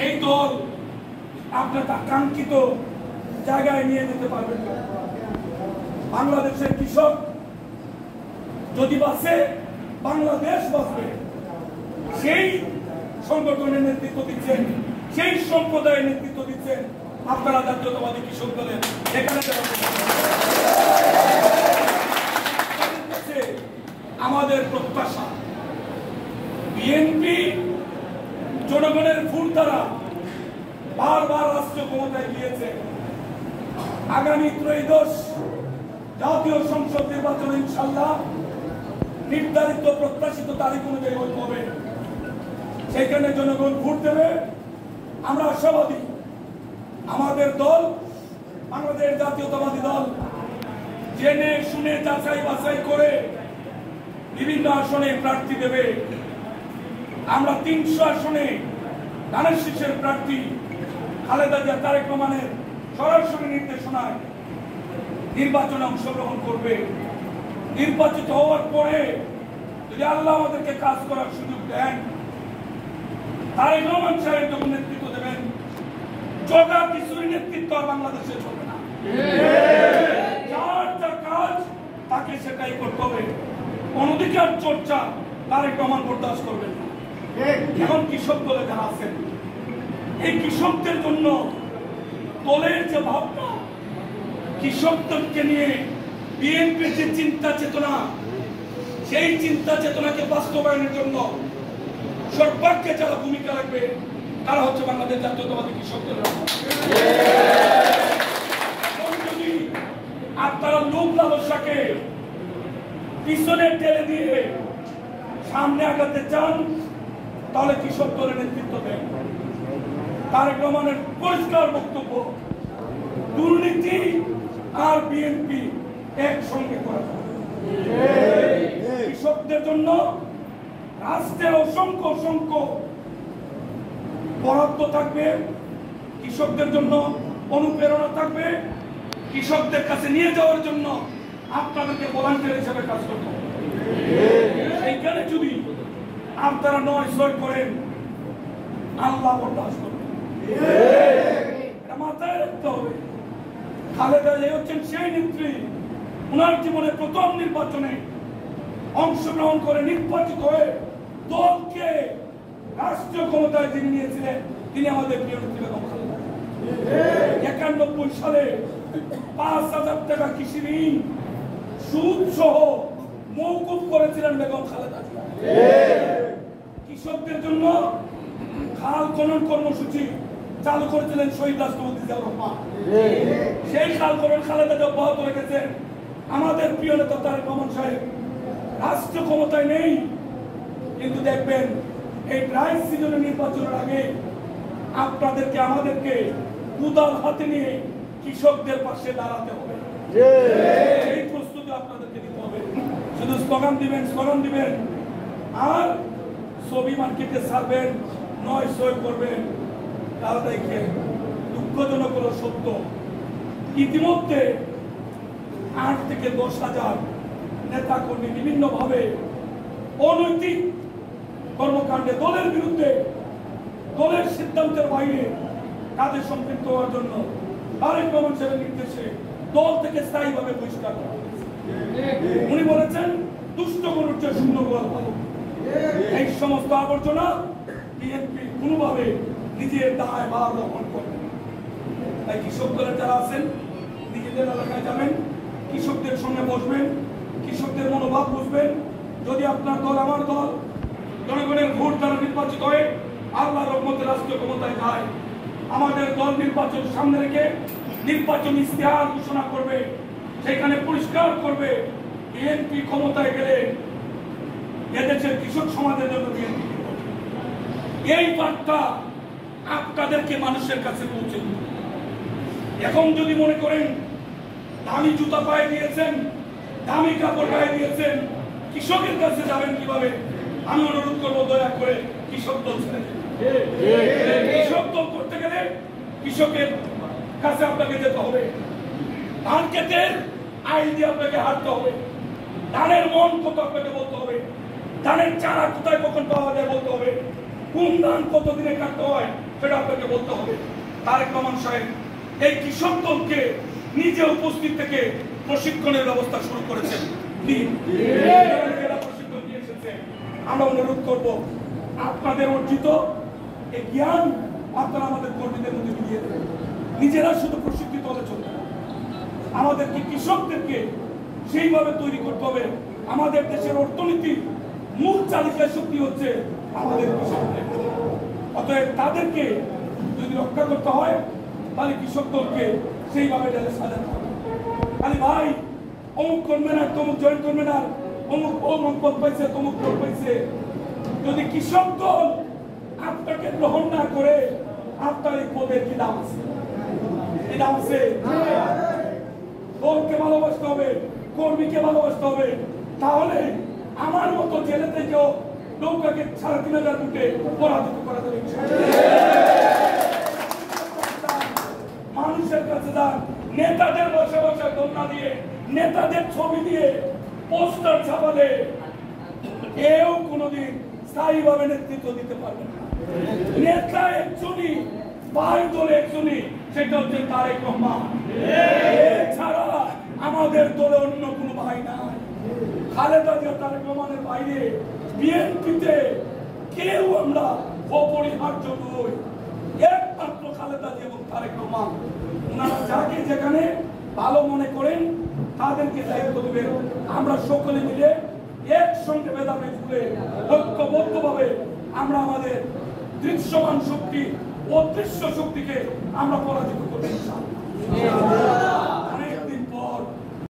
এই দল আপনার কাঙ্ক্ষিত জায়গায় নিয়ে যেতে পারবেন না। বাংলাদেশের কৃষক যদি বাঁচে, বাংলাদেশ বাঁচবে। সেই সংগঠনের নেতৃত্ব দিচ্ছেন, সেই সম্প্রদায়ের নেতৃত্ব দিচ্ছেন আপনারা জাতীয়তাবাদী কৃষক দলের। এখানে আমাদের প্রত্যাশা বিএনপি জনগণের ভোট দ্বারা বারবার রাষ্ট্র ক্ষমতায় গিয়েছে। আগামী ত্রয়োদশ জাতীয় সংসদ নির্বাচন ইনশাআল্লাহ নির্ধারিত প্রত্যাশিত তারিখ অনুযায়ী হবে। সেখানে জনগণ ভোট দেবে। আমরা আশাবাদী আমাদের দল বাংলাদেশ জাতীয়তাবাদী দল জেনে শুনে যাচাই বাছাই করে বিভিন্ন আসনে প্রার্থী দেবে। আমরা 300 আসনে ধানের শীষের প্রার্থী খালেদা জিয়া তারেক রহমানের সরাসরি নির্দেশনায় নির্বাচনে অংশগ্রহণ করবে। নির্বাচিত হওয়ার পরে যদি আল্লাহ আমাদেরকে কাজ করার সুযোগ দেন, তারেক রহমান সাহেব যখন নেতৃত্ব দেবেন, জগা কিছুর নেতৃত্ব আর বাংলাদেশে চলবে না। যার যা কাজ তাকে সেটাই করতে হবে। অনধিকার চর্চা তারেক রহমান বরদাস্ত করবেন না। এখন কৃষক দলে যারা আছেন, এই কৃষকদের জন্য দলের যে ভাবনা, কৃষকদেরকে নিয়ে বিএনপির যে চিন্তা চেতনা, সেই চিন্তা চেতনাকে বাস্তবায়নের জন্য সর্বাগ্রে যারা ভূমিকা রাখবে তারা হচ্ছে বাংলাদেশ জাতীয়তাবাদী কৃষক দল। যদি আপনারা লোক লালসাকে পিছনে ঠেলে দিয়ে সামনে আগাতে চান, তাহলে কৃষক দলের নেতৃত্ব দেন। তারেক রহমানের পরিষ্কার বক্তব্য, দুর্নীতি আর বিএনপি একসঙ্গে করা যায়। কৃষকদের জন্য রাষ্ট্রের অসংখ্য অসংখ্য বরাদ্দ থাকবে, কৃষকদের জন্য অনুপ্রেরণা থাকবে, কৃষকদের কাছে নিয়ে যাওয়ার জন্য আপনাদেরকে ভলান্টিয়ার হিসেবে কাজ করতে হবে। এইখানে যদি আপনারা 9-6 করেন, আল্লাহ বরদাস্ত করবেন। এটা মাথায় রাখতে হবে। খালেদা জিয়া হচ্ছেন সেই নেত্রী, ওনার জীবনে প্রথম নির্বাচনে অংশগ্রহণ করে নির্বাচিত হয়ে দলকে রাষ্ট্রীয় ক্ষমতায় যিনি নিয়েছিলেন, তিনি আমাদের প্রিয় নেত্রী বেগম খালেদা। 91 সালে 5,000 টাকা কৃষি ঋণ সুদ সহ মওকুফ করেছিলেন বেগম খালেদা। কৃষকদের জন্য খাল খনন কর্মসূচি চালু করেছিলেন শহীদ রাষ্ট্রপতি জিয়াউর রহমান। সেই খাল খনন খালেদা জিয়া অব্যাহত রেখেছেন। আমাদের প্রিয় নেতা তারেক রহমান সাহেব রাষ্ট্র ক্ষমতায় নেই, কিন্তু দেখবেন এই ড্রাই সিজনের নির্বাচনের আগে আপনাদেরকে আমাদেরকে উদার হাতে নিয়ে কৃষকদের পাশে দাঁড়াতে হবে। এই প্রস্তুতি আপনাদেরকে দিতে হবে। শুধু স্লোগান দিবেন আর ছবি মার্কেটে ছাড়বেন, 9-6 করবেন। তাহলে দেখেন দুঃখজনক হলো সত্য, ইতিমধ্যে 8 থেকে 10,000 নেতা কর্মী বিভিন্নভাবে অনৈতিক কর্মকাণ্ডে দলের বিরুদ্ধে, দলের সিদ্ধান্তের বাইরে কাজে সম্পৃক্ত হওয়ার জন্য তারেক রহমান সাহেবের নির্দেশে দল থেকে স্থায়ীভাবে বহিষ্কার করা হয়েছে। উনি বলেছেন দুষ্ট গরুর চেয়ে শূন্য গোয়াল ভালো। এই সমস্ত আবর্জনা বিএনপি কোনোভাবে নিজের দায় ভার বহন করবে। তাই কৃষক দলের যারা আছেন নিজেদের এলাকায় যাবেন, কৃষকদের সঙ্গে বসবেন, কৃষকদের মনোভাব বুঝবেন। যদি আপনার দল আমার দল জনগণের ভোট দ্বারা নির্বাচিত হয়ে আল্লাহর রহমতে রাষ্ট্রীয় ক্ষমতায় যায়, আমাদের দল নির্বাচন সামনে রেখে নির্বাচন ইশতেহার ঘোষণা করবে, সেখানে পরিষ্কার করবে বিএনপি ক্ষমতায় গেলে এদেশের কৃষক সমাজের জন্য বিএনপি। এই বার্তা আপনাদেরকে মানুষের কাছে পৌঁছে দিন। এখন যদি মনে করেন দামি জুতা পায়ে দিয়েছেন, দামি কাপড় গায়ে দিয়েছেন, কৃষকের কাছে যাবেন কিভাবে? আমি অনুরোধ করবো দয়া করে কৃষক দল ছেড়ে দিন। কৃষক দল করতে গেলে কৃষকের কাছে আপনাকে যেতে হবে, ধান ক্ষেতের আইল দিয়ে আপনাকে হাঁটতে হবে, ধানের মন কত আপনাকে বলতে হবে, ধানের চারা কোথায় কখন পাওয়া যায় বলতে হবে, কোন ধান কত দিনে কাটতে হয় সেটা আপনাকে বলতে হবে। তারেক রহমান সাহেব এই কৃষক দলকে নিজে উপস্থিত থেকে প্রশিক্ষণের ব্যবস্থা শুরু করেছেন। প্রশিক্ষণ দিয়ে এসেছে। আমরা অনুরোধ করব আপনাদের অর্জিত এই জ্ঞান আপনারা আমাদের কর্মীদের মধ্যে বিলিয়ে দেবেন। নিজেরা শুধু প্রশিক্ষিত হলে চলবে না, আমাদেরকে কৃষকদেরকে সেইভাবে তৈরি করতে হবে। আমাদের দেশের অর্থনীতির মূল চালিকা শক্তি হচ্ছে আমাদের কৃষকদের। অতএব তাদেরকে যদি রক্ষা করতে হয় তাহলে কৃষক দলকে সেইভাবে ডেলে সাজাতে হবে। খালি ভাই অমুক করবে না, তমুক জয়েন করবে না, অমুক অমুক পদ পাইছে, তমুক পদ পাইছে, যদি কৃষক দল আপনাকে গ্রহণ না করে আপনার এই পদের কি দাম আছে? কি দাম আছে? দলকে ভালোবাসতে হবে, কর্মীকে ভালোবাসতে হবে। তাহলে আমার মতো জেলে থেকেও নৌকাকে ৩,৫০০ ফুটে পরাজিত করা যাবে। মানুষের কাছে যান, নেতাদের বসে বসে দোলনা দিয়ে, নেতাদের ছবি দিয়ে পোস্টার ছাপালে কেউ কোনোদিন স্থায়ীভাবে নেতৃত্ব দিতে পারবে না। নেতা একজনই, ভাই দলে একজনই, সেটা হচ্ছে তারেক রহমান। এছাড়া আমাদের দলে অন্য কোনো ভাই নাই। খালেদা জিয়া তারেক রহমানের বাইরে বিএনপিতে কেউ আমরা অপরিহার্য নই। একমাত্র খালেদা জিয়া এবং তারেক রহমান। ওনারা যাকে যেখানে ভালো মনে করেন তাদেরকে দায়িত্ব দেবেন। আমরা সকলে মিলে একসঙ্গে ভেদাভেদ ভুলে ঐক্যবদ্ধভাবে আমরা আমাদের দৃশ্যমান শক্তি, অদৃশ্য শক্তিকে আমরা পরাজিত করতে চাই।